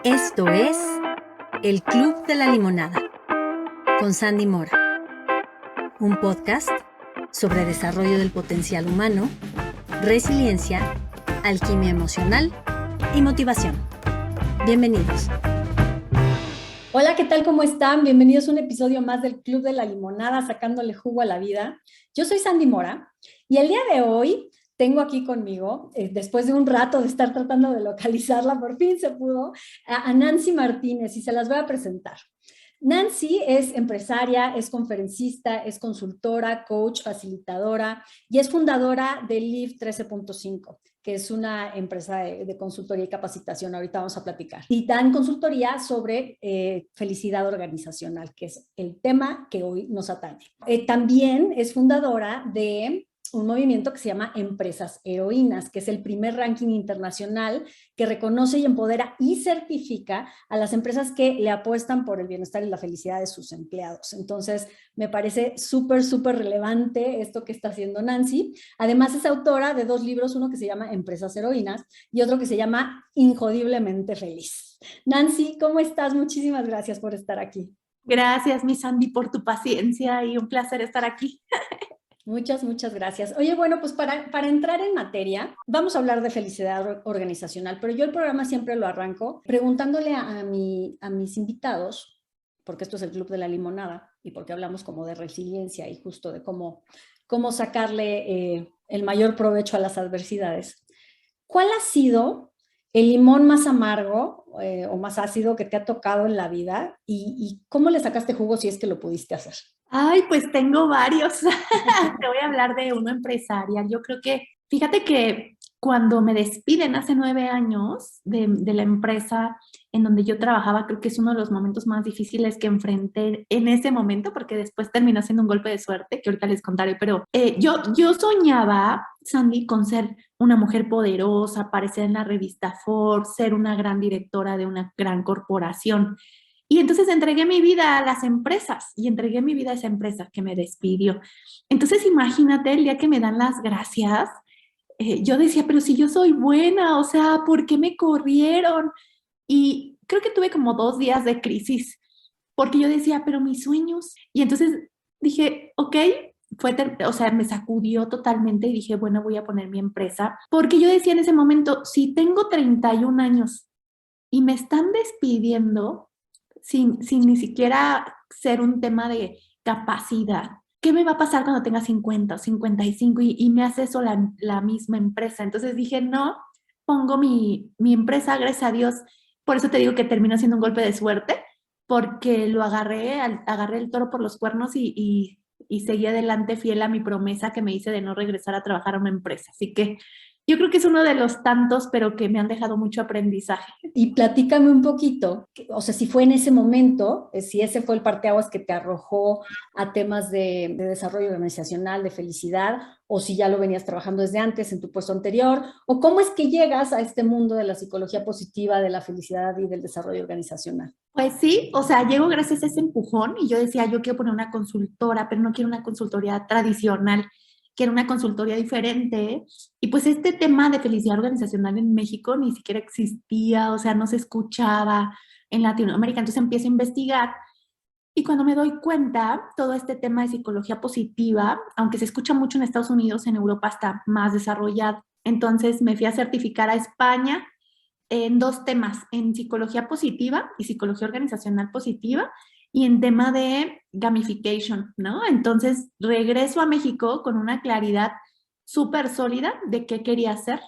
Esto es El Club de la Limonada con Sandy Mora, un podcast sobre desarrollo del potencial humano, resiliencia, alquimia emocional y motivación. Bienvenidos. Hola, ¿qué tal? ¿Cómo están? Bienvenidos a un episodio más del Club de la Limonada, sacándole jugo a la vida. Yo soy Sandy Mora y el día de hoy tengo aquí conmigo, después de un rato de estar tratando de localizarla, por fin se pudo, a Nancy Martínez, y se las voy a presentar. Nancy es empresaria, es conferencista, es consultora, coach, facilitadora y es fundadora de Live 13.5, que es una empresa de consultoría y capacitación. Ahorita vamos a platicar. Y dan consultoría sobre felicidad organizacional, que es el tema que hoy nos atañe. También es fundadora de un movimiento que se llama Empresas Heroínas, que es el primer ranking internacional que reconoce y empodera y certifica a las empresas que le apuestan por el bienestar y la felicidad de sus empleados. Entonces, me parece súper, súper relevante esto que está haciendo Nancy. Además, es autora de 2 libros, uno que se llama Empresas Heroínas y otro que se llama Injodiblemente Feliz. Nancy, ¿cómo estás? Muchísimas gracias por estar aquí. Gracias, mi Sandy, por tu paciencia y un placer estar aquí. Muchas, muchas gracias. Oye, bueno, pues para entrar en materia, vamos a hablar de felicidad organizacional, pero yo el programa siempre lo arranco preguntándole a mis invitados, porque esto es el Club de la Limonada y porque hablamos como de resiliencia y justo de cómo sacarle el mayor provecho a las adversidades. ¿Cuál ha sido el limón más amargo o más ácido que te ha tocado en la vida y cómo le sacaste jugo si es que lo pudiste hacer? Ay, pues tengo varios. Te voy a hablar de uno empresarial. Yo creo que, fíjate que cuando me despiden hace 9 años de la empresa en donde yo trabajaba, creo que es uno de los momentos más difíciles que enfrenté en ese momento, porque después terminó siendo un golpe de suerte, que ahorita les contaré, pero yo soñaba, Sandy, con ser una mujer poderosa, aparecer en la revista Forbes, ser una gran directora de una gran corporación. Y entonces entregué mi vida a las empresas y entregué mi vida a esa empresa que me despidió. Entonces imagínate el día que me dan las gracias, yo decía, pero si yo soy buena, o sea, ¿por qué me corrieron? Y creo que tuve como 2 días de crisis, porque yo decía, pero mis sueños. Y entonces dije, ok, o sea, me sacudió totalmente y dije, bueno, voy a poner mi empresa, porque yo decía en ese momento, si tengo 31 años y me están despidiendo, sin ni siquiera ser un tema de capacidad. ¿Qué me va a pasar cuando tenga 50 o 55 y me hace eso la misma empresa? Entonces dije, no, pongo mi empresa, gracias a Dios. Por eso te digo que terminó siendo un golpe de suerte, porque agarré el toro por los cuernos y seguí adelante fiel a mi promesa que me hice de no regresar a trabajar a una empresa. Así que yo creo que es uno de los tantos, pero que me han dejado mucho aprendizaje. Y platícame un poquito, o sea, si fue en ese momento, si ese fue el parteaguas que te arrojó a temas de desarrollo organizacional, de felicidad, o si ya lo venías trabajando desde antes en tu puesto anterior, o cómo es que llegas a este mundo de la psicología positiva, de la felicidad y del desarrollo organizacional. Pues sí, o sea, llego gracias a ese empujón y yo decía, yo quiero poner una consultora, pero no quiero una consultoría tradicional, quiero una consultoría diferente. Y pues este tema de felicidad organizacional en México ni siquiera existía, o sea, no se escuchaba en Latinoamérica. Entonces empiezo a investigar y cuando me doy cuenta, todo este tema de psicología positiva, aunque se escucha mucho en Estados Unidos, en Europa está más desarrollado. Entonces me fui a certificar a España en 2 temas, en psicología positiva y psicología organizacional positiva y en tema de gamification, ¿no? Entonces regreso a México con una claridad súper sólida de qué quería hacer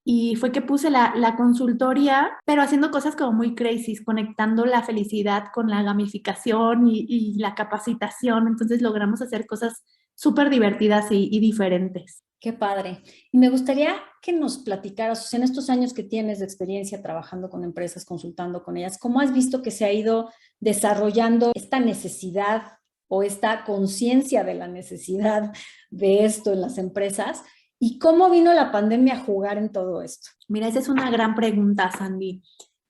y fue que puse la consultoría, pero haciendo cosas como muy crazy, conectando la felicidad con la gamificación y la capacitación, entonces logramos hacer cosas súper divertidas y diferentes. Qué padre. Y me gustaría que nos platicaras, o sea, en estos años que tienes de experiencia trabajando con empresas, consultando con ellas, ¿cómo has visto que se ha ido desarrollando esta necesidad o esta conciencia de la necesidad de esto en las empresas? ¿Y cómo vino la pandemia a jugar en todo esto? Mira, esa es una gran pregunta, Sandy.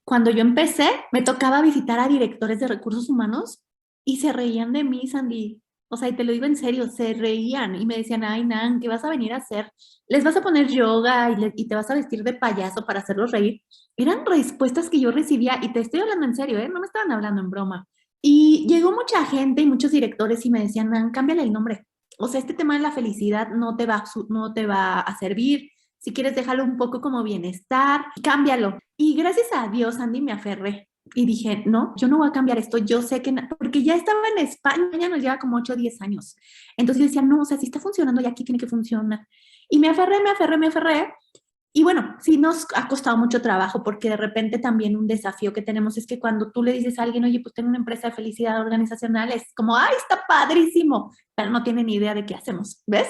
Cuando yo empecé, me tocaba visitar a directores de recursos humanos y se reían de mí, Sandy. O sea, y te lo digo en serio, se reían y me decían, ay, Nan, ¿qué vas a venir a hacer? ¿Les vas a poner yoga y te vas a vestir de payaso para hacerlos reír? Eran respuestas que yo recibía y te estoy hablando en serio, ¿eh? No me estaban hablando en broma. Y llegó mucha gente y muchos directores y me decían, Nan, cámbiale el nombre. O sea, este tema de la felicidad no te va a servir. Si quieres, déjalo un poco como bienestar, cámbialo. Y gracias a Dios, Andy, me aferré. Y dije, no, yo no voy a cambiar esto, yo sé que, porque ya estaba en España, ya nos lleva como 8 o 10 años. Entonces yo decía, no, o sea, si está funcionando, ya aquí tiene que funcionar. Y me aferré. Y bueno, sí nos ha costado mucho trabajo porque de repente también un desafío que tenemos es que cuando tú le dices a alguien, oye, pues tengo una empresa de felicidad organizacional, es como, ay, está padrísimo, pero no tienen ni idea de qué hacemos, ¿ves?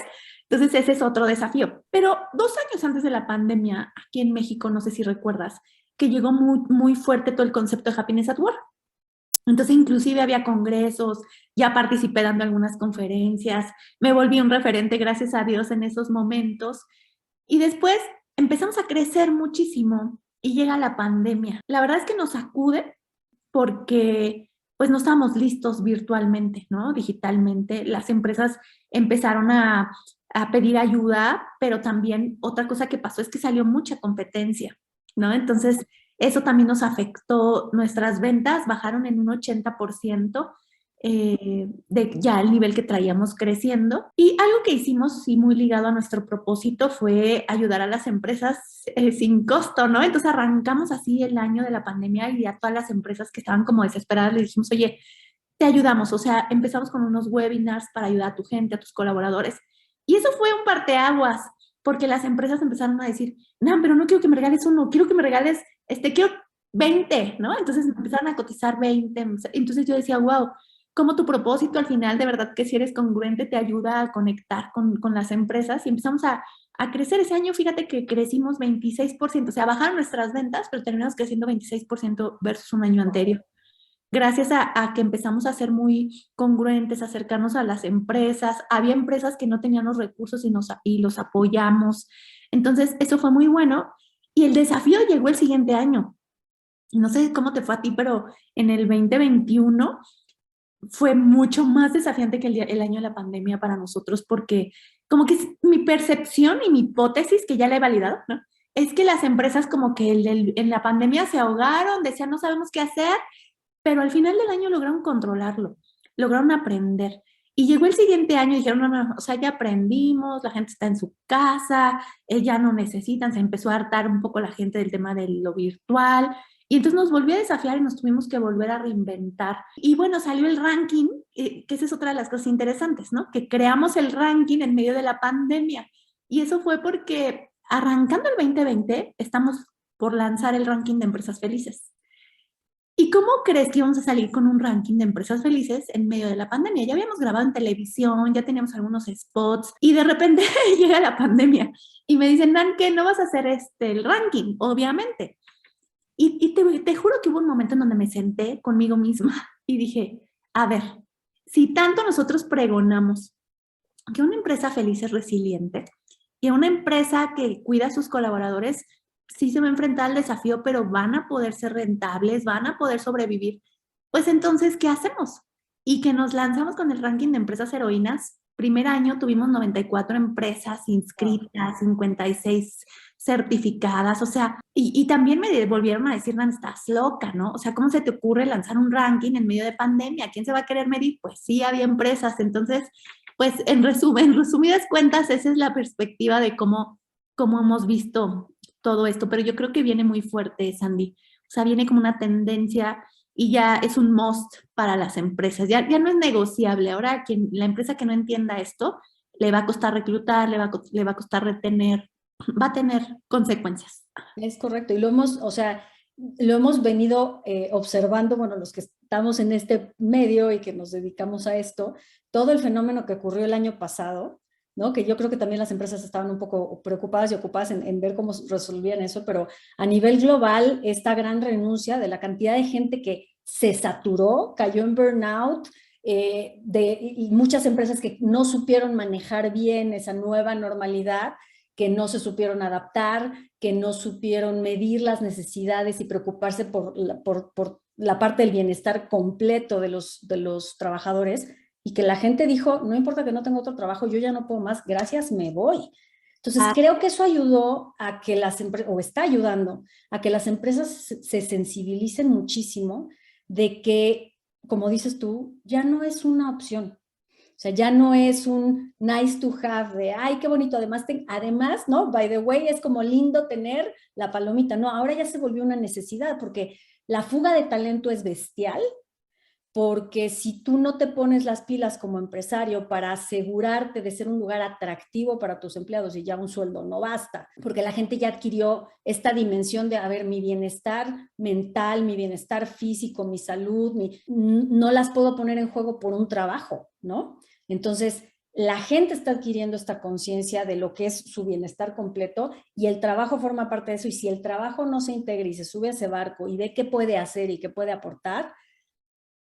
Entonces ese es otro desafío. Pero 2 años antes de la pandemia, aquí en México, no sé si recuerdas, que llegó muy fuerte todo el concepto de Happiness at Work. Entonces, inclusive había congresos, ya participé dando algunas conferencias, me volví un referente, gracias a Dios, en esos momentos. Y después empezamos a crecer muchísimo y llega la pandemia. La verdad es que nos sacude porque pues no estábamos listos virtualmente, ¿no? Digitalmente. Las empresas empezaron a pedir ayuda, pero también otra cosa que pasó es que salió mucha competencia, ¿no? Entonces, eso también nos afectó, nuestras ventas bajaron en un 80%, de ya el nivel que traíamos creciendo. Y algo que hicimos, sí, muy ligado a nuestro propósito, fue ayudar a las empresas sin costo, ¿no? Entonces arrancamos así el año de la pandemia y a todas las empresas que estaban como desesperadas les dijimos, oye, te ayudamos. O sea, empezamos con unos webinars para ayudar a tu gente, a tus colaboradores. Y eso fue un parteaguas, porque las empresas empezaron a decir, no, pero no quiero que me regales uno, quiero que me regales, quiero 20, ¿no? Entonces empezaron a cotizar 20. Entonces yo decía, wow, como tu propósito al final, de verdad que si eres congruente, te ayuda a conectar con las empresas y empezamos a crecer. Ese año, fíjate que crecimos 26%, o sea, bajaron nuestras ventas, pero terminamos creciendo 26% versus un año anterior. Gracias a que empezamos a ser muy congruentes, a acercarnos a las empresas. Había empresas que no tenían los recursos y los apoyamos. Entonces, eso fue muy bueno. Y el desafío llegó el siguiente año. No sé cómo te fue a ti, pero en el 2021 fue mucho más desafiante que el año de la pandemia para nosotros, porque como que es mi percepción y mi hipótesis, que ya la he validado, ¿no? Es que las empresas como que en la pandemia se ahogaron, decían no sabemos qué hacer, pero al final del año lograron controlarlo, lograron aprender. Y llegó el siguiente año y dijeron, no, no, o sea, ya aprendimos, la gente está en su casa, ya no necesitan, se empezó a hartar un poco la gente del tema de lo virtual. Y entonces nos volvió a desafiar y nos tuvimos que volver a reinventar. Y bueno, salió el ranking, que esa es otra de las cosas interesantes, ¿no? Que creamos el ranking en medio de la pandemia. Y eso fue porque arrancando el 2020, estamos por lanzar el ranking de empresas felices. ¿Y cómo crees que íbamos a salir con un ranking de empresas felices en medio de la pandemia? Ya habíamos grabado en televisión, ya teníamos algunos spots y de repente llega la pandemia y me dicen, Nan, que no vas a hacer el ranking, obviamente. Y te juro que hubo un momento en donde me senté conmigo misma y dije, a ver, si tanto nosotros pregonamos que una empresa feliz es resiliente y una empresa que cuida a sus colaboradores sí se va a enfrentar al desafío, pero van a poder ser rentables, van a poder sobrevivir, pues entonces, ¿qué hacemos? Y que nos lanzamos con el ranking de empresas heroínas. Primer año tuvimos 94 empresas inscritas, 56 certificadas, o sea, y también me volvieron a decir, Nan, estás loca, ¿no? O sea, ¿cómo se te ocurre lanzar un ranking en medio de pandemia? ¿Quién se va a querer medir? Pues sí, había empresas. Entonces, pues en resumen, en resumidas cuentas, esa es la perspectiva de cómo hemos visto todo esto, pero yo creo que viene muy fuerte, Sandy. O sea, viene como una tendencia y ya es un must para las empresas. Ya no es negociable. Ahora, la empresa que no entienda esto, le va a costar reclutar, le va a costar retener, va a tener consecuencias. Es correcto, y lo hemos, o sea, lo hemos venido observando, bueno, los que estamos en este medio y que nos dedicamos a esto, todo el fenómeno que ocurrió el año pasado, ¿no? Que yo creo que también las empresas estaban un poco preocupadas y ocupadas en ver cómo resolvían eso, pero a nivel global, esta gran renuncia de la cantidad de gente que se saturó, cayó en burnout, y muchas empresas que no supieron manejar bien esa nueva normalidad, que no se supieron adaptar, que no supieron medir las necesidades y preocuparse por la parte del bienestar completo de los trabajadores, y que la gente dijo, no importa que no tenga otro trabajo, yo ya no puedo más, gracias, me voy. Entonces, creo que eso ayudó a que las empresas, o está ayudando a que las empresas se sensibilicen muchísimo de que, como dices tú, ya no es una opción. O sea, ya no es un nice to have de, ay, qué bonito, además, ¿no? By the way, es como lindo tener la palomita. No, ahora ya se volvió una necesidad porque la fuga de talento es bestial, porque si tú no te pones las pilas como empresario para asegurarte de ser un lugar atractivo para tus empleados y ya un sueldo no basta, porque la gente ya adquirió esta dimensión de, a ver, mi bienestar mental, mi bienestar físico, mi salud, no las puedo poner en juego por un trabajo, ¿no? Entonces, la gente está adquiriendo esta conciencia de lo que es su bienestar completo y el trabajo forma parte de eso. Y si el trabajo no se integra y se sube a ese barco y ve qué puede hacer y qué puede aportar,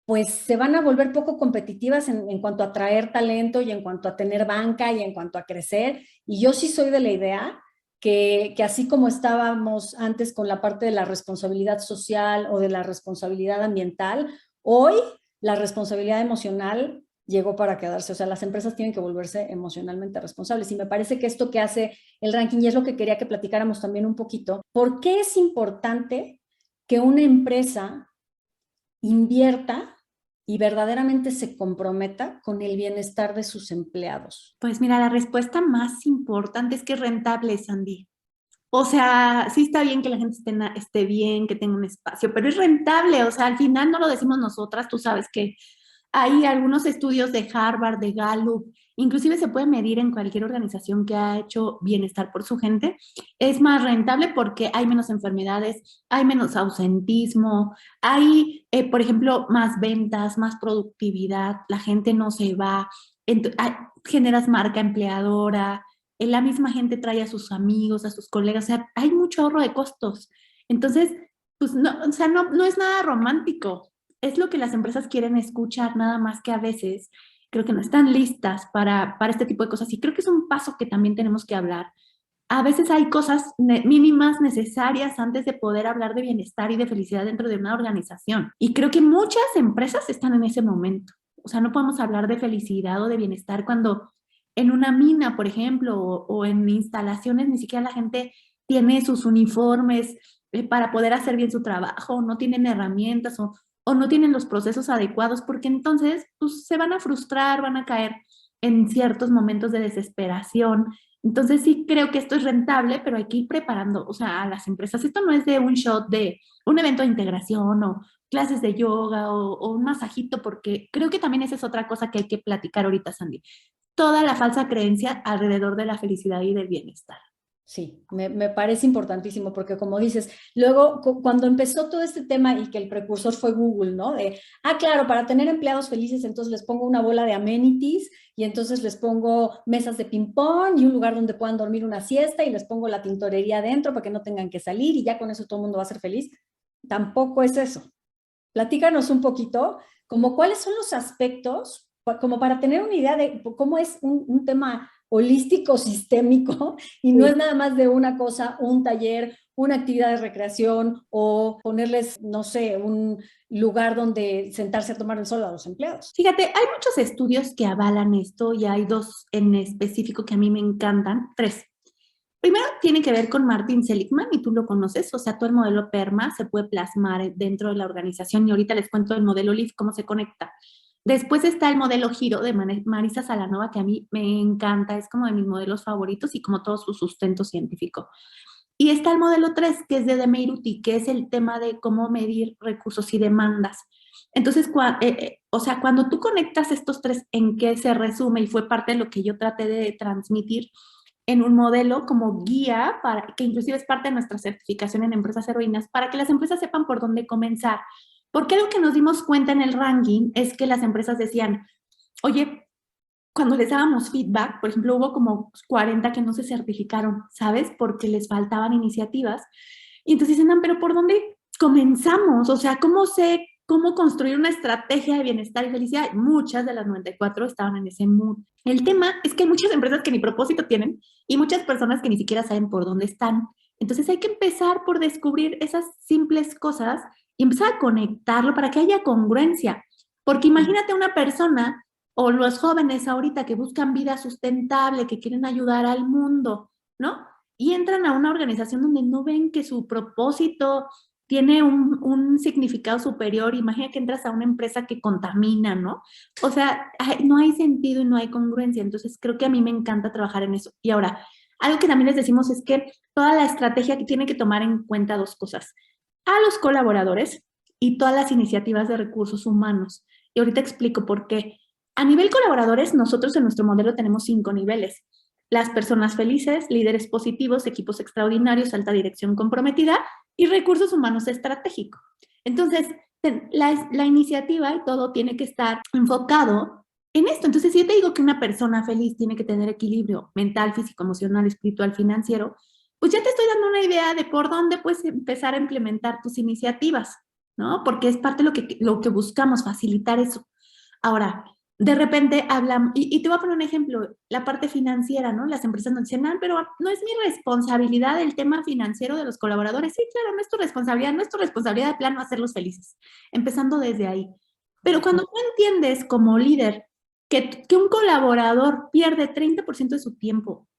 pues se van a volver poco competitivas en cuanto a atraer talento y en cuanto a tener banca y en cuanto a crecer. Y yo sí soy de la idea que así como estábamos antes con la parte de la responsabilidad social o de la responsabilidad ambiental, hoy la responsabilidad emocional llegó para quedarse. O sea, las empresas tienen que volverse emocionalmente responsables. Y me parece que esto que hace el ranking, y es lo que quería que platicáramos también un poquito, ¿por qué es importante que una empresa invierta y verdaderamente se comprometa con el bienestar de sus empleados? Pues mira, la respuesta más importante es que es rentable, Sandy. O sea, sí está bien que la gente esté bien, que tenga un espacio, pero es rentable. O sea, al final no lo decimos nosotras, tú sabes que hay algunos estudios de Harvard, de Gallup, inclusive se puede medir en cualquier organización que ha hecho bienestar por su gente. Es más rentable porque hay menos enfermedades, hay menos ausentismo, hay, por ejemplo, más ventas, más productividad, la gente no se va, generas marca empleadora, la misma gente trae a sus amigos, a sus colegas, o sea, hay mucho ahorro de costos. Entonces, pues no, o sea, no es nada romántico. Es lo que las empresas quieren escuchar, nada más que a veces creo que no están listas para este tipo de cosas. Y creo que es un paso que también tenemos que hablar. A veces hay cosas mínimas necesarias antes de poder hablar de bienestar y de felicidad dentro de una organización. Y creo que muchas empresas están en ese momento. O sea, no podemos hablar de felicidad o de bienestar cuando en una mina, por ejemplo, o en instalaciones, ni siquiera la gente tiene sus uniformes para poder hacer bien su trabajo, no tienen herramientas o no tienen los procesos adecuados, porque entonces pues, se van a frustrar, van a caer en ciertos momentos de desesperación. Entonces sí creo que esto es rentable, pero hay que ir preparando, o sea, a las empresas. Esto no es de un shot de un evento de integración o clases de yoga o un masajito, porque creo que también esa es otra cosa que hay que platicar ahorita, Sandy. Toda la falsa creencia alrededor de la felicidad y del bienestar. Sí, me parece importantísimo porque como dices, luego cuando empezó todo este tema y que el precursor fue Google, ¿no? De, claro, para tener empleados felices entonces les pongo una bola de amenities y entonces les pongo mesas de ping-pong y un lugar donde puedan dormir una siesta y les pongo la tintorería adentro para que no tengan que salir y ya con eso todo el mundo va a ser feliz. Tampoco es eso. Platícanos un poquito, como cuáles son los aspectos, como para tener una idea de cómo es un tema holístico, sistémico, y no es nada más de una cosa, un taller, una actividad de recreación o ponerles, no sé, un lugar donde sentarse a tomar el sol a los empleados. Fíjate, hay muchos estudios que avalan esto y hay dos en específico que a mí me encantan, tres. Primero tiene que ver con Martin Seligman y tú lo conoces, o sea, todo el modelo PERMA se puede plasmar dentro de la organización y ahorita les cuento el modelo LEAF, cómo se conecta. Después está el modelo Giro de Marisa Salanova, que a mí me encanta, es como de mis modelos favoritos y como todo su sustento científico. Y está el modelo 3, que es de Demeiruti, que es el tema de cómo medir recursos y demandas. Entonces, o sea, cuando tú conectas estos tres, ¿en qué se resume? Y fue parte de lo que yo traté de transmitir en un modelo como guía, que inclusive es parte de nuestra certificación en empresas heroínas, para que las empresas sepan por dónde comenzar. Porque algo que nos dimos cuenta en el ranking es que las empresas decían, oye, cuando les dábamos feedback, por ejemplo, hubo como 40 que no se certificaron, ¿sabes? Porque les faltaban iniciativas. Y entonces dicen, pero ¿por dónde comenzamos? O sea, ¿cómo sé cómo construir una estrategia de bienestar y felicidad? Muchas de las 94 estaban en ese mood. El tema es que hay muchas empresas que ni propósito tienen y muchas personas que ni siquiera saben por dónde están. Entonces hay que empezar por descubrir esas simples cosas y empezar a conectarlo para que haya congruencia. Porque imagínate una persona O los jóvenes ahorita que buscan vida sustentable, que quieren ayudar al mundo, ¿no? Y entran a una organización donde no ven que su propósito tiene un significado superior. Imagina que entras a una empresa que contamina, ¿no? O sea, no hay sentido y no hay congruencia. Entonces, creo que a mí me encanta trabajar en eso. Y ahora, algo que también les decimos es que toda la estrategia que tiene que tomar en cuenta dos cosas. A los colaboradores y todas las iniciativas de recursos humanos. Y ahorita explico por qué. A nivel colaboradores, nosotros en nuestro modelo tenemos 5 niveles. Las personas felices, líderes positivos, equipos extraordinarios, alta dirección comprometida y recursos humanos estratégico. Entonces, la iniciativa y todo tiene que estar enfocado en esto. Entonces, si yo te digo que una persona feliz tiene que tener equilibrio mental, físico, emocional, espiritual, financiero, pues ya te estoy dando una idea de por dónde puedes empezar a implementar tus iniciativas, ¿no? Porque es parte de lo que buscamos, facilitar eso. Ahora, de repente hablamos, y te voy a poner un ejemplo, la parte financiera, ¿no? Las empresas nos dicen, pero no es mi responsabilidad el tema financiero de los colaboradores. Sí, claro, no es tu responsabilidad de plano hacerlos felices, empezando desde ahí. Pero cuando tú entiendes como líder que un colaborador pierde 30% de su tiempo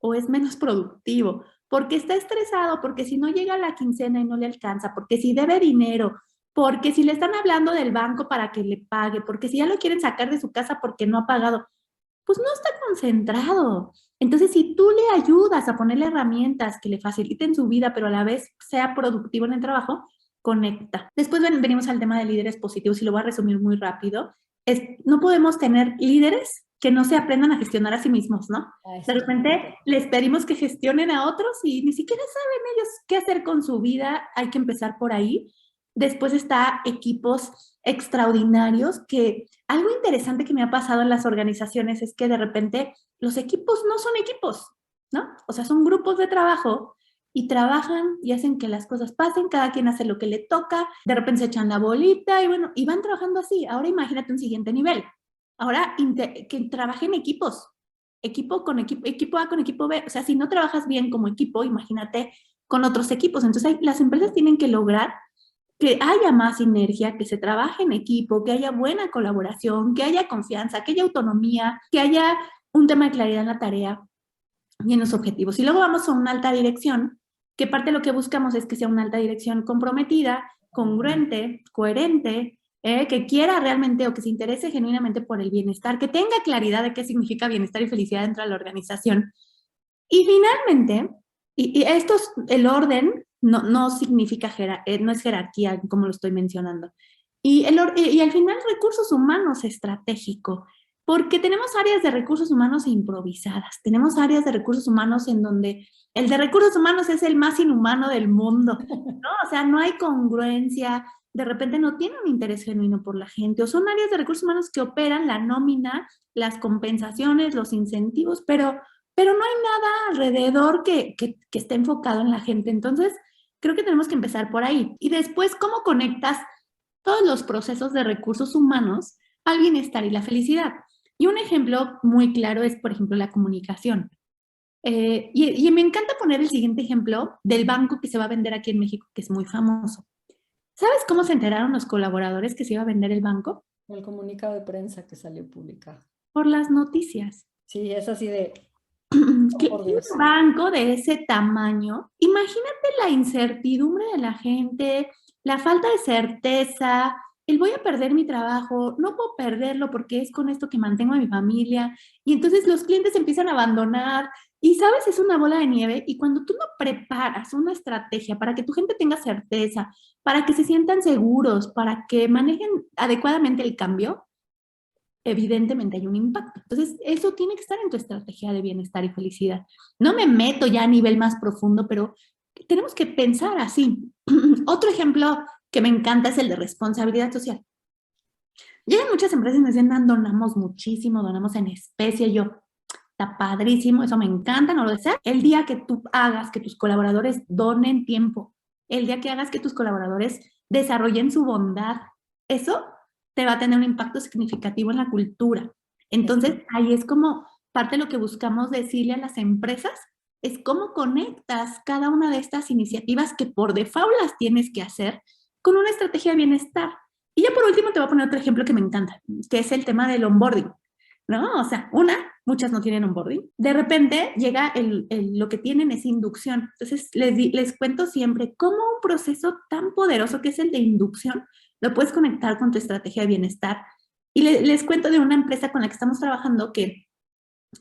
o es menos productivo, porque está estresado, porque si no llega a la quincena y no le alcanza, porque si debe dinero, porque si le están hablando del banco para que le pague, porque si ya lo quieren sacar de su casa porque no ha pagado, pues no está concentrado. Entonces, si tú le ayudas a ponerle herramientas que le faciliten su vida, pero a la vez sea productivo en el trabajo, conecta. Después venimos al tema de líderes positivos y lo voy a resumir muy rápido. No podemos tener líderes que no se aprendan a gestionar a sí mismos, ¿no? De repente les pedimos que gestionen a otros y ni siquiera saben ellos qué hacer con su vida. Hay que empezar por ahí. Después está equipos extraordinarios, que algo interesante que me ha pasado en las organizaciones es que de repente los equipos no son equipos, ¿no? O sea, son grupos de trabajo y trabajan y hacen que las cosas pasen, cada quien hace lo que le toca, de repente se echan la bolita y bueno, y van trabajando así. Ahora imagínate un siguiente nivel. Ahora que trabajen equipos, equipo con equipo A con equipo B. O sea, si no trabajas bien como equipo, imagínate con otros equipos. Entonces, las empresas tienen que lograr que haya más sinergia, que se trabaje en equipo, que haya buena colaboración, que haya confianza, que haya autonomía, que haya un tema de claridad en la tarea y en los objetivos. Y luego vamos a una alta dirección, que parte de lo que buscamos es que sea una alta dirección comprometida, congruente, coherente, que quiera realmente o que se interese genuinamente por el bienestar, que tenga claridad de qué significa bienestar y felicidad dentro de la organización. Y finalmente, y esto es el orden, no significa, no es jerarquía como lo estoy mencionando. Y al final, recursos humanos estratégico, porque tenemos áreas de recursos humanos improvisadas, tenemos áreas de recursos humanos en donde el de recursos humanos es el más inhumano del mundo, ¿no? O sea, no hay congruencia, de repente no tiene un interés genuino por la gente, o son áreas de recursos humanos que operan la nómina, las compensaciones, los incentivos, pero no hay nada alrededor que esté enfocado en la gente. Entonces, creo que tenemos que empezar por ahí. Y después, ¿cómo conectas todos los procesos de recursos humanos al bienestar y la felicidad? Y un ejemplo muy claro es, por ejemplo, la comunicación. Y me encanta poner el siguiente ejemplo del banco que se va a vender aquí en México, que es muy famoso. ¿Sabes cómo se enteraron los colaboradores que se iba a vender el banco? El comunicado de prensa que salió publicado. Por las noticias. Sí, es así de... Un banco de ese tamaño, imagínate la incertidumbre de la gente, la falta de certeza, el voy a perder mi trabajo, no puedo perderlo porque es con esto que mantengo a mi familia, y entonces los clientes empiezan a abandonar, y sabes, es una bola de nieve, y cuando tú no preparas una estrategia para que tu gente tenga certeza, para que se sientan seguros, para que manejen adecuadamente el cambio, evidentemente hay un impacto. Entonces, eso tiene que estar en tu estrategia de bienestar y felicidad. No me meto ya a nivel más profundo, pero tenemos que pensar así. Otro ejemplo que me encanta es el de responsabilidad social. Llegan muchas empresas y nos dicen, donamos muchísimo, donamos en especie. Yo, está padrísimo, eso me encanta, no lo deseo. El día que tú hagas que tus colaboradores donen tiempo, el día que hagas que tus colaboradores desarrollen su bondad, eso te va a tener un impacto significativo en la cultura. Entonces, ahí es como parte de lo que buscamos decirle a las empresas, es cómo conectas cada una de estas iniciativas que por default las tienes que hacer con una estrategia de bienestar. Y ya por último te voy a poner otro ejemplo que me encanta, que es el tema del onboarding. ¿no? O sea, muchas no tienen onboarding. De repente llega lo que tienen es inducción. Entonces, les cuento siempre cómo un proceso tan poderoso que es el de inducción lo puedes conectar con tu estrategia de bienestar. Y les cuento de una empresa con la que estamos trabajando que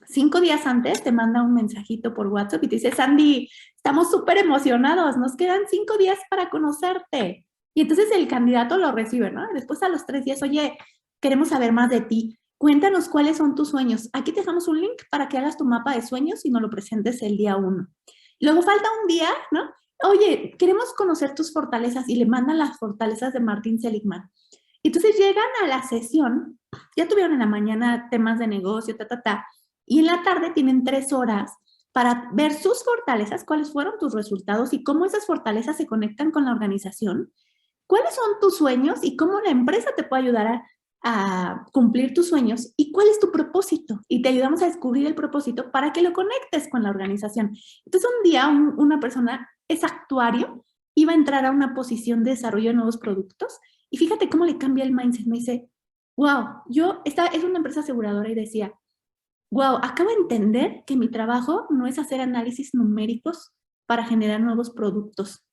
5 días antes te manda un mensajito por WhatsApp y te dice, Sandy, estamos súper emocionados, nos quedan 5 días para conocerte. Y entonces el candidato lo recibe, ¿no? Después a los 3 días, oye, queremos saber más de ti. Cuéntanos cuáles son tus sueños. Aquí te dejamos un link para que hagas tu mapa de sueños y nos lo presentes el día 1. Luego falta un día, ¿no? Oye, queremos conocer tus fortalezas y le mandan las fortalezas de Martin Seligman. Entonces llegan a la sesión, ya tuvieron en la mañana temas de negocio, y en la tarde tienen 3 horas para ver sus fortalezas, cuáles fueron tus resultados y cómo esas fortalezas se conectan con la organización, cuáles son tus sueños y cómo la empresa te puede ayudar a cumplir tus sueños y cuál es tu propósito. Y te ayudamos a descubrir el propósito para que lo conectes con la organización. Entonces un día una persona es actuario, iba a entrar a una posición de desarrollo de nuevos productos y fíjate cómo le cambia el mindset. Me dice, wow, es una empresa aseguradora y decía, wow, acabo de entender que mi trabajo no es hacer análisis numéricos para generar nuevos productos.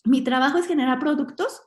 Mi trabajo es generar productos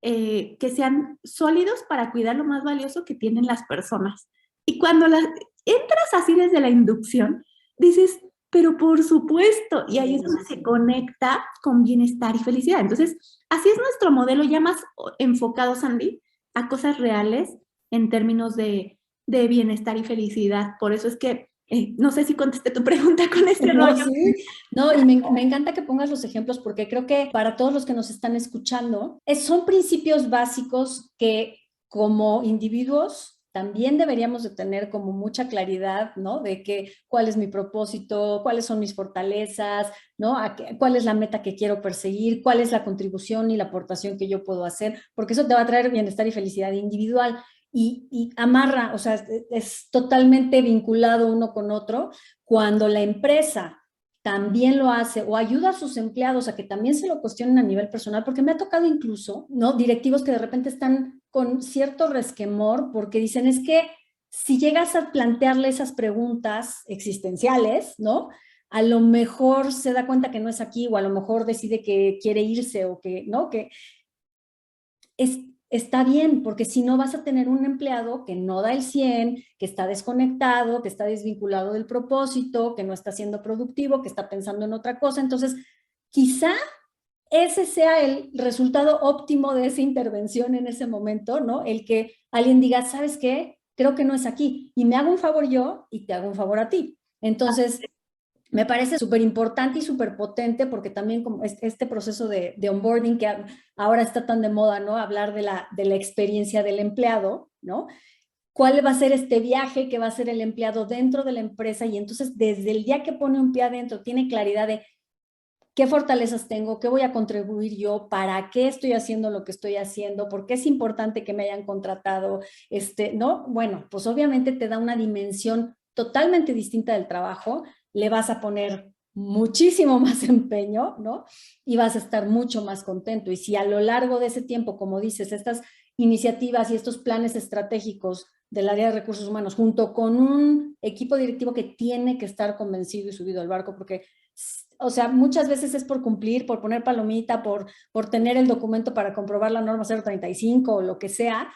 que sean sólidos para cuidar lo más valioso que tienen las personas. Y cuando entras así desde la inducción, dices, pero por supuesto, y ahí es donde se conecta con bienestar y felicidad. Entonces, así es nuestro modelo ya más enfocado, Sandy, a cosas reales en términos de bienestar y felicidad. Por eso es que no sé si contesté tu pregunta con este rollo. Sí. No, y me encanta que pongas los ejemplos porque creo que para todos los que nos están escuchando, son principios básicos que como individuos también deberíamos de tener como mucha claridad, ¿no? De que cuál es mi propósito, cuáles son mis fortalezas, ¿no? Cuál es la meta que quiero perseguir, cuál es la contribución y la aportación que yo puedo hacer, porque eso te va a traer bienestar y felicidad individual. Y amarra, o sea, es totalmente vinculado uno con otro. Cuando la empresa también lo hace o ayuda a sus empleados a que también se lo cuestionen a nivel personal, porque me ha tocado incluso, ¿no? Directivos que de repente están con cierto resquemor porque dicen, es que si llegas a plantearle esas preguntas existenciales, ¿no? A lo mejor se da cuenta que no es aquí o a lo mejor decide que quiere irse o que, ¿no? Que está bien, porque si no vas a tener un empleado que no da el 100, que está desconectado, que está desvinculado del propósito, que no está siendo productivo, que está pensando en otra cosa. Entonces, quizá ese sea el resultado óptimo de esa intervención en ese momento, ¿no? El que alguien diga, ¿sabes qué? Creo que no es aquí. Y me hago un favor yo y te hago un favor a ti. Entonces, me parece súper importante y súper potente porque también como este proceso de onboarding que ahora está tan de moda, ¿no? Hablar de la experiencia del empleado, ¿no? ¿Cuál va a ser este viaje que va a hacer el empleado dentro de la empresa? Y entonces desde el día que pone un pie adentro tiene claridad de qué fortalezas tengo, qué voy a contribuir yo, para qué estoy haciendo lo que estoy haciendo, por qué es importante que me hayan contratado, ¿no? Bueno, pues obviamente te da una dimensión totalmente distinta del trabajo, le vas a poner muchísimo más empeño, ¿no? Y vas a estar mucho más contento. Y si a lo largo de ese tiempo, como dices, estas iniciativas y estos planes estratégicos del área de recursos humanos, junto con un equipo directivo que tiene que estar convencido y subido al barco, porque, o sea, muchas veces es por cumplir, por poner palomita, por tener el documento para comprobar la norma 035 o lo que sea,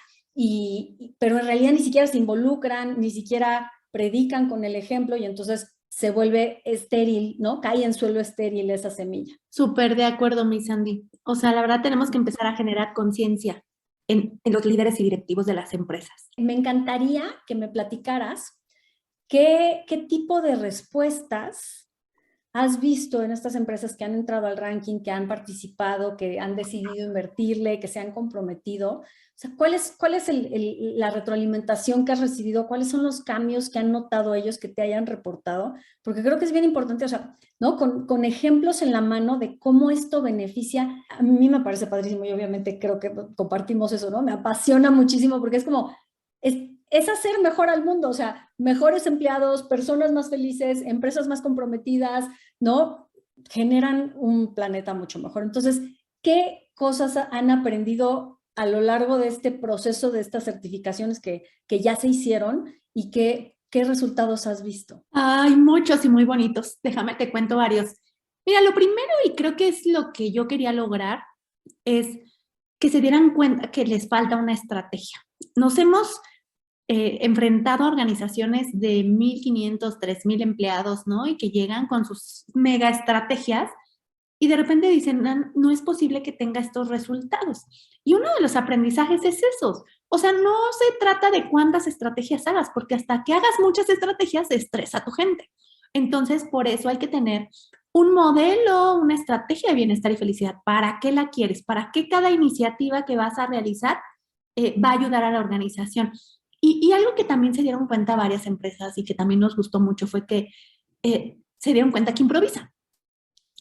pero en realidad ni siquiera se involucran, ni siquiera predican con el ejemplo y entonces se vuelve estéril, ¿no? Cae en suelo estéril esa semilla. Súper de acuerdo, mi Sandy. O sea, la verdad tenemos que empezar a generar conciencia en los líderes y directivos de las empresas. Me encantaría que me platicaras qué tipo de respuestas has visto en estas empresas que han entrado al ranking, que han participado, que han decidido invertirle, que se han comprometido. O sea, ¿cuál es la retroalimentación que has recibido? ¿Cuáles son los cambios que han notado ellos que te hayan reportado? Porque creo que es bien importante, o sea, ¿no? Con ejemplos en la mano de cómo esto beneficia. A mí me parece padrísimo y obviamente creo que compartimos eso, ¿no? Me apasiona muchísimo porque es como, es hacer mejor al mundo, o sea, mejores empleados, personas más felices, empresas más comprometidas, ¿no? Generan un planeta mucho mejor. Entonces, ¿qué cosas han aprendido a lo largo de este proceso de estas certificaciones que ya se hicieron y qué resultados has visto? Hay muchos y muy bonitos. Déjame te cuento varios. Mira, lo primero, y creo que es lo que yo quería lograr, es que se dieran cuenta que les falta una estrategia. Nos hemos enfrentado a organizaciones de 1,500, 3,000 empleados, ¿no? Y que llegan con sus mega estrategias y de repente dicen, no es posible que tenga estos resultados. Y uno de los aprendizajes es eso. O sea, no se trata de cuántas estrategias hagas, porque hasta que hagas muchas estrategias, estresa a tu gente. Entonces, por eso hay que tener un modelo, una estrategia de bienestar y felicidad. ¿Para qué la quieres? ¿Para qué cada iniciativa que vas a realizar va a ayudar a la organización? Y algo que también se dieron cuenta varias empresas y que también nos gustó mucho fue que se dieron cuenta que improvisan,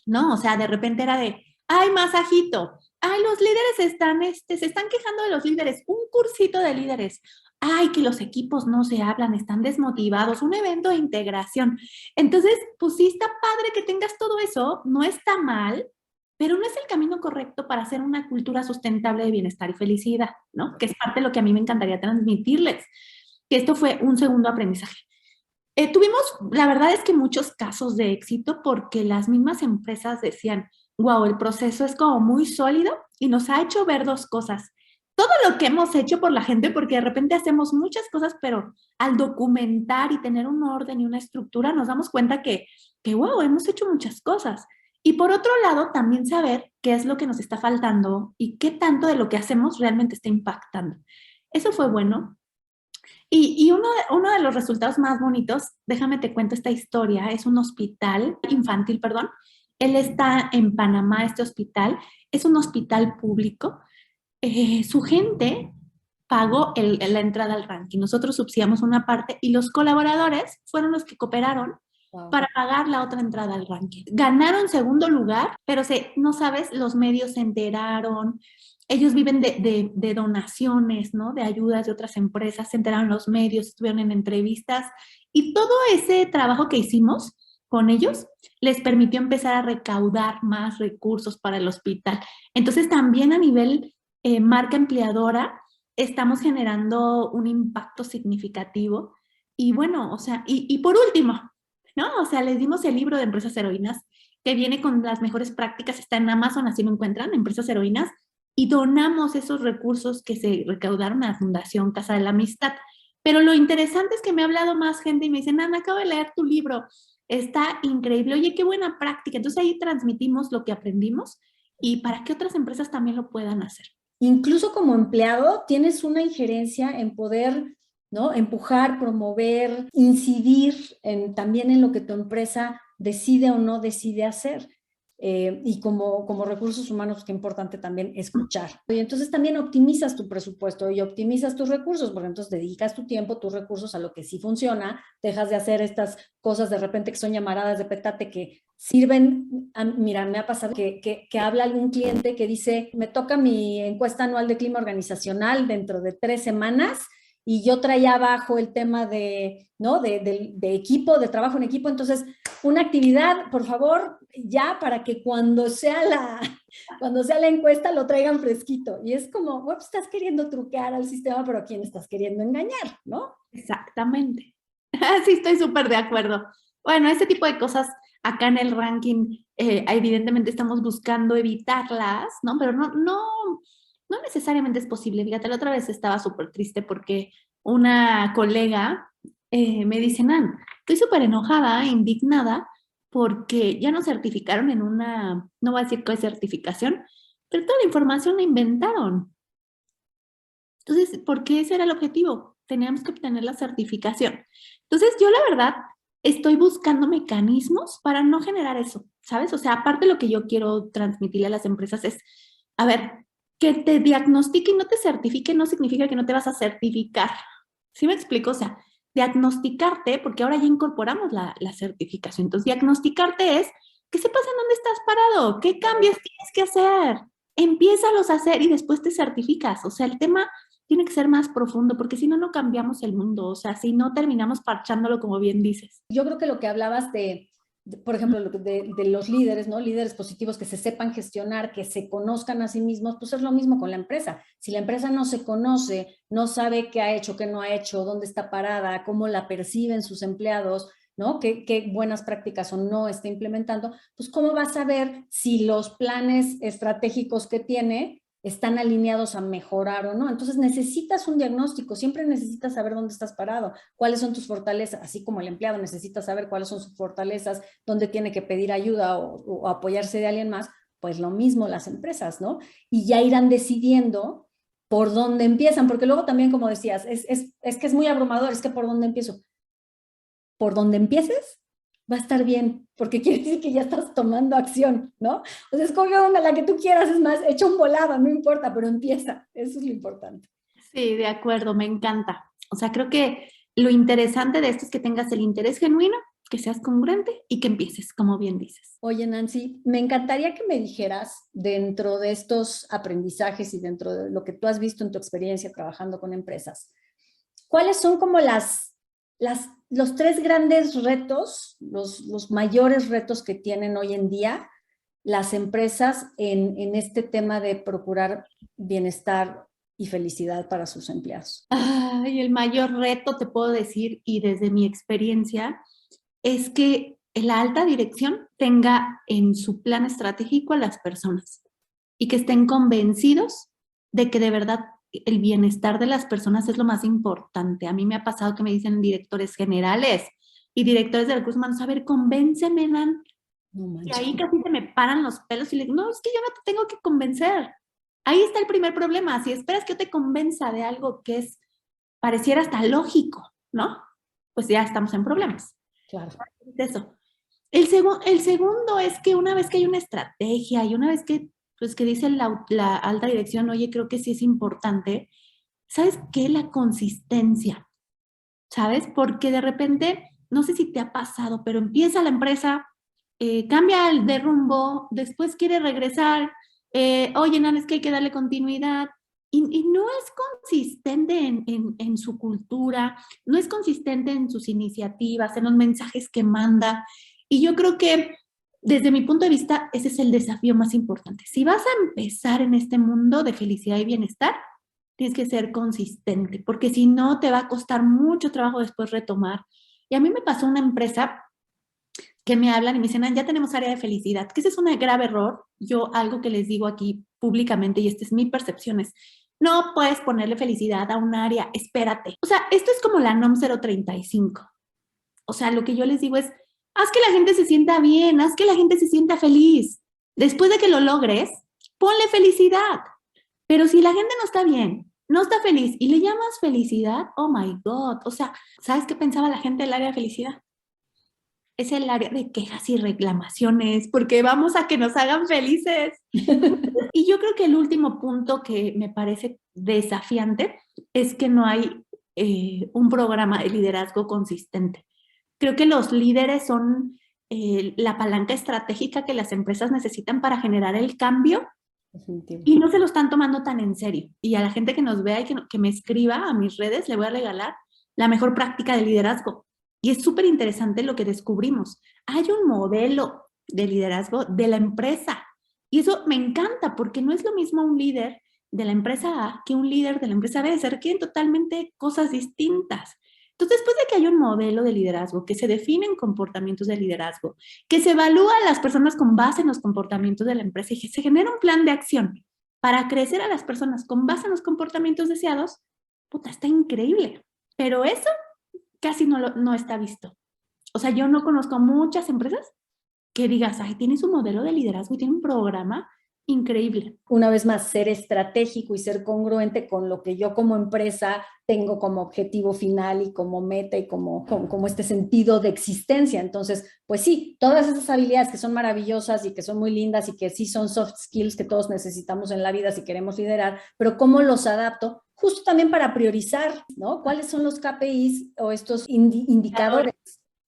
¿no? O sea, de repente era de, ay, masajito, ay, los líderes se están quejando de los líderes, un cursito de líderes, ay, que los equipos no se hablan, están desmotivados, un evento de integración. Entonces, pues sí está padre que tengas todo eso, no está mal, pero no es el camino correcto para hacer una cultura sustentable de bienestar y felicidad, ¿no? Que es parte de lo que a mí me encantaría transmitirles, que esto fue un segundo aprendizaje. Tuvimos, la verdad es que muchos casos de éxito porque las mismas empresas decían, wow, el proceso es como muy sólido y nos ha hecho ver dos cosas. Todo lo que hemos hecho por la gente, porque de repente hacemos muchas cosas, pero al documentar y tener un orden y una estructura, nos damos cuenta que wow, hemos hecho muchas cosas. Y por otro lado, también saber qué es lo que nos está faltando y qué tanto de lo que hacemos realmente está impactando. Eso fue bueno. Y uno de los resultados más bonitos, déjame te cuento esta historia, es un hospital infantil, perdón. Él está en Panamá, este hospital, es un hospital público. Su gente pagó la entrada al ranking. Nosotros subsidiamos una parte y los colaboradores fueron los que cooperaron para pagar la otra entrada al ranking. Ganaron segundo lugar, pero no sabes, los medios se enteraron. Ellos viven de donaciones, ¿no? De ayudas de otras empresas, se enteraron los medios, estuvieron en entrevistas y todo ese trabajo que hicimos con ellos les permitió empezar a recaudar más recursos para el hospital. Entonces también a nivel marca empleadora estamos generando un impacto significativo y bueno, o sea, y por último, ¿no? O sea, les dimos el libro de Empresas Heroínas que viene con las mejores prácticas, está en Amazon, así lo encuentran, Empresas Heroínas, y donamos esos recursos que se recaudaron a la Fundación Casa de la Amistad. Pero lo interesante es que me ha hablado más gente y me dicen, Ana, acabo de leer tu libro, está increíble, oye, qué buena práctica. Entonces ahí transmitimos lo que aprendimos y para que otras empresas también lo puedan hacer. Incluso como empleado tienes una injerencia en poder, ¿no? Empujar, promover, incidir también en lo que tu empresa decide o no decide hacer. Y como recursos humanos, qué importante también escuchar. Y entonces también optimizas tu presupuesto y optimizas tus recursos, porque entonces dedicas tu tiempo, tus recursos a lo que sí funciona, dejas de hacer estas cosas de repente que son llamaradas de petate que sirven. Mira, me ha pasado que habla algún cliente que dice, me toca mi encuesta anual de clima organizacional dentro de 3 semanas y yo traía abajo el tema ¿no? de equipo, de trabajo en equipo, entonces una actividad, por favor, ya para que cuando sea la encuesta lo traigan fresquito. Y es como, bueno, estás queriendo truquear al sistema, pero ¿a quién estás queriendo engañar, no? Exactamente. Sí, estoy súper de acuerdo. Bueno, ese tipo de cosas acá en el ranking, evidentemente estamos buscando evitarlas, ¿no? Pero no necesariamente es posible. Fíjate, la otra vez estaba súper triste porque una colega me dice, Nan, estoy súper enojada, indignada, porque ya nos certificaron en una, no voy a decir qué es certificación, pero toda la información la inventaron. Entonces, ¿por qué ese era el objetivo? Teníamos que obtener la certificación. Entonces, yo la verdad estoy buscando mecanismos para no generar eso, ¿sabes? O sea, aparte lo que yo quiero transmitirle a las empresas es, a ver, que te diagnostique y no te certifique no significa que no te vas a certificar. ¿Sí me explico? O sea, diagnosticarte, porque ahora ya incorporamos la certificación. Entonces, diagnosticarte es que sepas en dónde estás parado, qué cambios tienes que hacer. Empiézalos a hacer y después te certificas. O sea, el tema tiene que ser más profundo, porque si no, no cambiamos el mundo. O sea, si no terminamos parchándolo, como bien dices. Yo creo que lo que hablabas de por ejemplo, de los líderes, ¿no? Líderes positivos que se sepan gestionar, que se conozcan a sí mismos, pues es lo mismo con la empresa. Si la empresa no se conoce, no sabe qué ha hecho, qué no ha hecho, dónde está parada, cómo la perciben sus empleados, ¿no? Qué buenas prácticas o no está implementando, pues cómo va a saber si los planes estratégicos que tiene están alineados a mejorar o no. Entonces necesitas un diagnóstico, siempre necesitas saber dónde estás parado, cuáles son tus fortalezas, así como el empleado necesita saber cuáles son sus fortalezas, dónde tiene que pedir ayuda o apoyarse de alguien más, pues lo mismo las empresas, ¿no? Y ya irán decidiendo por dónde empiezan, porque luego también, como decías, es que es muy abrumador, es que por dónde empiezo. Por donde empieces, va a estar bien, porque quiere decir que ya estás tomando acción, ¿no? O sea, escoge una, la que tú quieras, es más, echa un volado, no importa, pero empieza, eso es lo importante. Sí, de acuerdo, me encanta. O sea, creo que lo interesante de esto es que tengas el interés genuino, que seas congruente y que empieces, como bien dices. Oye, Nancy, me encantaría que me dijeras, dentro de estos aprendizajes y dentro de lo que tú has visto en tu experiencia trabajando con empresas, ¿cuáles son como los tres grandes retos, los mayores retos que tienen hoy en día las empresas en este tema de procurar bienestar y felicidad para sus empleados? Ay, el mayor reto, te puedo decir, y desde mi experiencia, es que la alta dirección tenga en su plan estratégico a las personas y que estén convencidos de que de verdad el bienestar de las personas es lo más importante. A mí me ha pasado que me dicen directores generales y directores de recursos humanos, a ver, convénceme, Dan. No Y ahí manches. casi se me paran los pelos y le digo, no, es que yo no te tengo que convencer. Ahí está el primer problema. Si esperas que yo te convenza de algo que pareciera hasta lógico, ¿no? Pues ya estamos en problemas. Claro. Eso. El segundo es que una vez que hay una estrategia y una vez que, pues, que dice la alta dirección, oye, creo que sí es importante, ¿sabes qué? La consistencia, ¿sabes? Porque de repente, no sé si te ha pasado, pero empieza la empresa, cambia de rumbo, después quiere regresar, oye, no, es que hay que darle continuidad. Y no es consistente en su cultura, no es consistente en sus iniciativas, en los mensajes que manda. Y yo creo que desde mi punto de vista, ese es el desafío más importante. Si vas a empezar en este mundo de felicidad y bienestar, tienes que ser consistente, porque si no, te va a costar mucho trabajo después retomar. Y a mí me pasó una empresa que me hablan y me dicen, ya tenemos área de felicidad, que ese es un grave error. Yo algo que les digo aquí públicamente, y esta es mi percepción, es, no puedes ponerle felicidad a un área, espérate. O sea, esto es como la NOM 035. O sea, lo que yo les digo es, haz que la gente se sienta bien, haz que la gente se sienta feliz. Después de que lo logres, ponle felicidad. Pero si la gente no está bien, no está feliz y le llamas felicidad, oh my God. O sea, ¿sabes qué pensaba la gente del área de felicidad? Es el área de quejas y reclamaciones, porque vamos a que nos hagan felices. Y yo creo que el último punto que me parece desafiante es que no hay un programa de liderazgo consistente. Creo que los líderes son la palanca estratégica que las empresas necesitan para generar el cambio y no se lo están tomando tan en serio. Y a la gente que nos vea y que me escriba a mis redes, le voy a regalar la mejor práctica de liderazgo. Y es súper interesante lo que descubrimos. Hay un modelo de liderazgo de la empresa. Y eso me encanta porque no es lo mismo un líder de la empresa A que un líder de la empresa B. Se requieren totalmente cosas distintas. Entonces, después de que hay un modelo de liderazgo, que se definen comportamientos de liderazgo, que se evalúa a las personas con base en los comportamientos de la empresa y que se genera un plan de acción para crecer a las personas con base en los comportamientos deseados, puta, está increíble. Pero eso casi no está visto. O sea, yo no conozco muchas empresas que digas, ay, tiene su modelo de liderazgo y tiene un programa increíble. Una vez más, ser estratégico y ser congruente con lo que yo como empresa tengo como objetivo final y como meta y como este sentido de existencia. Entonces, pues sí, todas esas habilidades que son maravillosas y que son muy lindas y que sí son soft skills que todos necesitamos en la vida si queremos liderar, pero ¿cómo los adapto? Justo también para priorizar, ¿no? ¿Cuáles son los KPIs o estos indicadores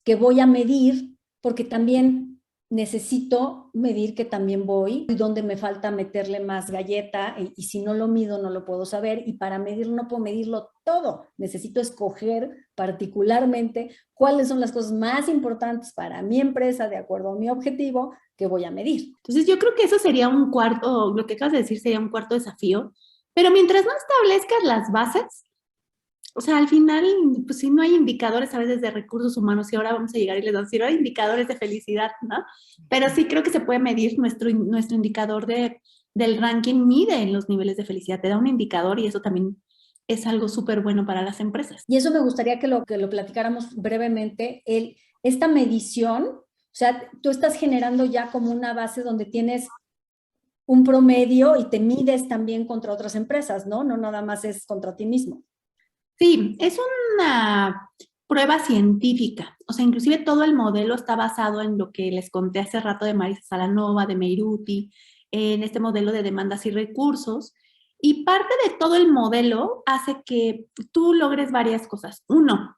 que voy a medir? Porque también necesito medir que también voy y dónde me falta meterle más galleta y si no lo mido no lo puedo saber y para medir no puedo medirlo todo. Necesito escoger particularmente cuáles son las cosas más importantes para mi empresa de acuerdo a mi objetivo que voy a medir. Entonces yo creo que eso sería un cuarto, lo que acabas de decir sería un cuarto desafío, pero mientras no establezcas las bases, o sea, al final, pues si no hay indicadores a veces de recursos humanos y ahora vamos a llegar y les vamos a decir, hay indicadores de felicidad, ¿no? Pero sí creo que se puede medir nuestro indicador del ranking, mide en los niveles de felicidad, te da un indicador y eso también es algo súper bueno para las empresas. Y eso me gustaría que lo platicáramos brevemente, esta medición, o sea, tú estás generando ya como una base donde tienes un promedio y te mides también contra otras empresas, ¿no? No nada más es contra ti mismo. Sí, es una prueba científica, o sea, inclusive todo el modelo está basado en lo que les conté hace rato de Marisa Salanova, de Meiruti, en este modelo de demandas y recursos, y parte de todo el modelo hace que tú logres varias cosas. Uno,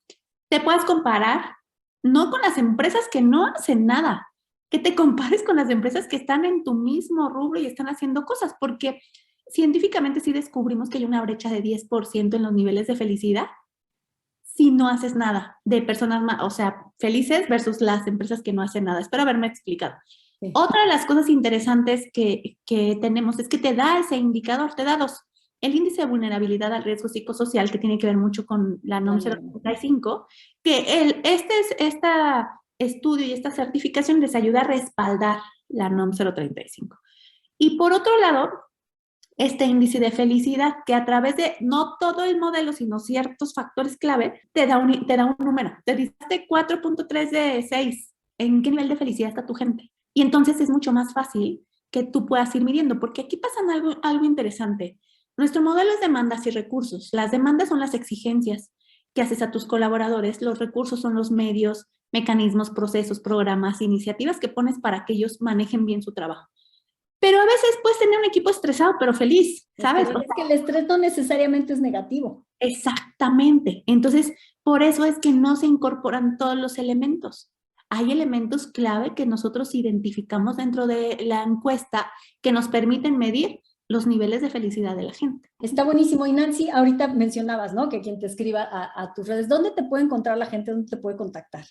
te puedas comparar no con las empresas que no hacen nada, que te compares con las empresas que están en tu mismo rubro y están haciendo cosas, porque científicamente sí descubrimos que hay una brecha de 10% en los niveles de felicidad si no haces nada, de personas más, o sea, felices versus las empresas que no hacen nada. Espero haberme explicado. Sí. Otra de las cosas interesantes que tenemos es que te da ese indicador, te da dos. El índice de vulnerabilidad al riesgo psicosocial, que tiene que ver mucho con la NOM 035, que este estudio y esta certificación les ayuda a respaldar la NOM 035. Y por otro lado, este índice de felicidad, que a través de no todo el modelo, sino ciertos factores clave, te da un número. Te dice 4.3 de 6. ¿En qué nivel de felicidad está tu gente? Y entonces es mucho más fácil que tú puedas ir midiendo, porque aquí pasa algo interesante. Nuestro modelo es demandas y recursos. Las demandas son las exigencias que haces a tus colaboradores. Los recursos son los medios, mecanismos, procesos, programas, iniciativas que pones para que ellos manejen bien su trabajo. Pero a veces puedes tener un equipo estresado, pero feliz, ¿sabes? Es que el estrés no necesariamente es negativo. Exactamente. Entonces, por eso es que no se incorporan todos los elementos. Hay elementos clave que nosotros identificamos dentro de la encuesta que nos permiten medir los niveles de felicidad de la gente. Está buenísimo. Y Nancy, ahorita mencionabas, ¿no? Que quien te escriba a tus redes, ¿dónde te puede encontrar la gente? ¿Dónde te puede contactar?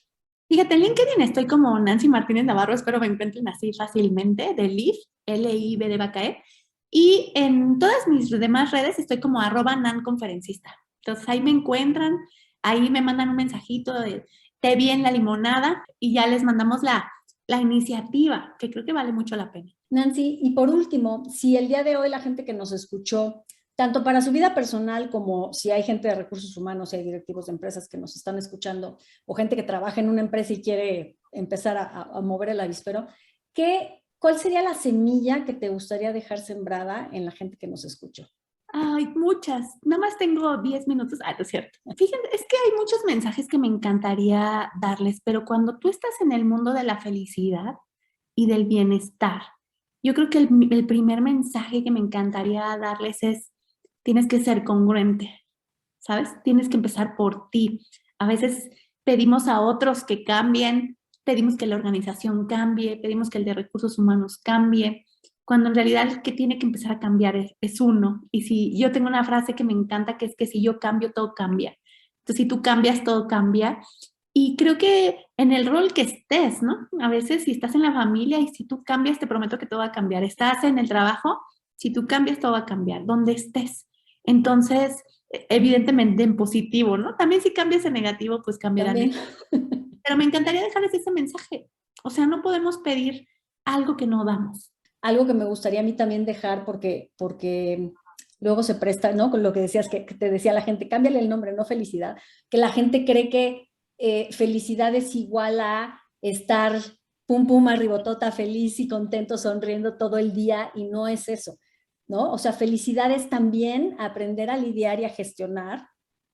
Fíjate, en LinkedIn estoy como Nancy Martínez Navarro, espero me encuentren así fácilmente, de LIV, L-I-V de Bacae. Y en todas mis demás redes estoy como @nanconferencista. Entonces ahí me encuentran, ahí me mandan un mensajito de te vi en la limonada y ya les mandamos la iniciativa, que creo que vale mucho la pena. Nancy, y por último, si el día de hoy la gente que nos escuchó, tanto para su vida personal como si hay gente de recursos humanos, si hay directivos de empresas que nos están escuchando o gente que trabaja en una empresa y quiere empezar a mover el avispero, ¿cuál sería la semilla que te gustaría dejar sembrada en la gente que nos escuchó? Ay, muchas. Nada más tengo 10 minutos. Ah, no es cierto. Fíjense, es que hay muchos mensajes que me encantaría darles, pero cuando tú estás en el mundo de la felicidad y del bienestar, yo creo que el primer mensaje que me encantaría darles es, tienes que ser congruente, ¿sabes? Tienes que empezar por ti. A veces pedimos a otros que cambien, pedimos que la organización cambie, pedimos que el de recursos humanos cambie, cuando en realidad el que tiene que empezar a cambiar es uno. Y si yo tengo una frase que me encanta, que es que si yo cambio, todo cambia. Entonces, si tú cambias, todo cambia. Y creo que en el rol que estés, ¿no? A veces si estás en la familia y si tú cambias, te prometo que todo va a cambiar. Estás en el trabajo, si tú cambias, todo va a cambiar, donde estés. Entonces, evidentemente en positivo, ¿no? También si cambias en negativo, pues cambiará. Pero me encantaría dejarles ese mensaje. O sea, no podemos pedir algo que no damos. Algo que me gustaría a mí también dejar porque luego se presta, ¿no? Con lo que decías, que te decía la gente, cámbiale el nombre, no felicidad, que la gente cree que felicidad es igual a estar pum pum arribotota, feliz y contento, sonriendo todo el día, y no es eso, ¿no? O sea, felicidad es también aprender a lidiar y a gestionar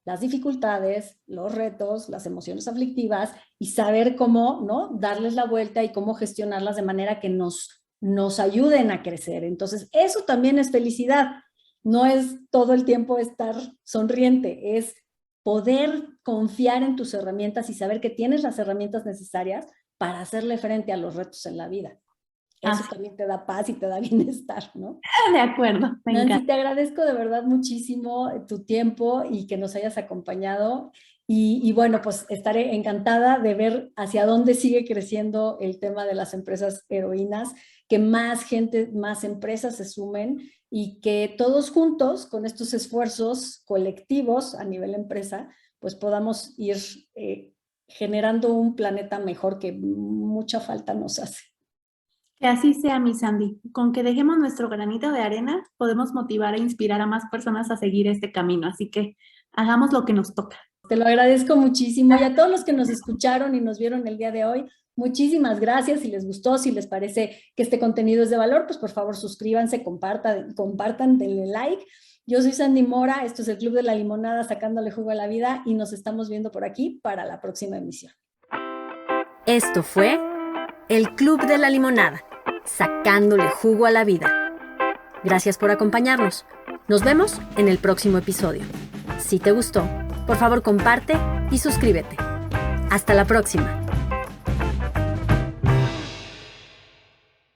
las dificultades, los retos, las emociones aflictivas y saber cómo, ¿no? Darles la vuelta y cómo gestionarlas de manera que nos ayuden a crecer. Entonces, eso también es felicidad. No es todo el tiempo estar sonriente, es poder confiar en tus herramientas y saber que tienes las herramientas necesarias para hacerle frente a los retos en la vida. Eso también te da paz y te da bienestar, ¿no? De acuerdo, me Nancy, encanta. te agradezco de verdad muchísimo tu tiempo y que nos hayas acompañado. Y bueno, pues estaré encantada de ver hacia dónde sigue creciendo el tema de las empresas heroínas, que más gente, más empresas se sumen y que todos juntos, con estos esfuerzos colectivos a nivel empresa, pues podamos ir generando un planeta mejor que mucha falta nos hace. Que así sea, mi Sandy. Con que dejemos nuestro granito de arena, podemos motivar e inspirar a más personas a seguir este camino. Así que hagamos lo que nos toca. Te lo agradezco muchísimo. Y a todos los que nos escucharon y nos vieron el día de hoy, muchísimas gracias. Si les gustó, si les parece que este contenido es de valor, pues por favor suscríbanse, compartan, denle like. Yo soy Sandy Mora, esto es el Club de la Limonada, sacándole jugo a la vida, y nos estamos viendo por aquí para la próxima emisión. Esto fue el Club de la Limonada, sacándole jugo a la vida. Gracias por acompañarnos. Nos vemos en el próximo episodio. Si te gustó, por favor comparte y suscríbete. Hasta la próxima.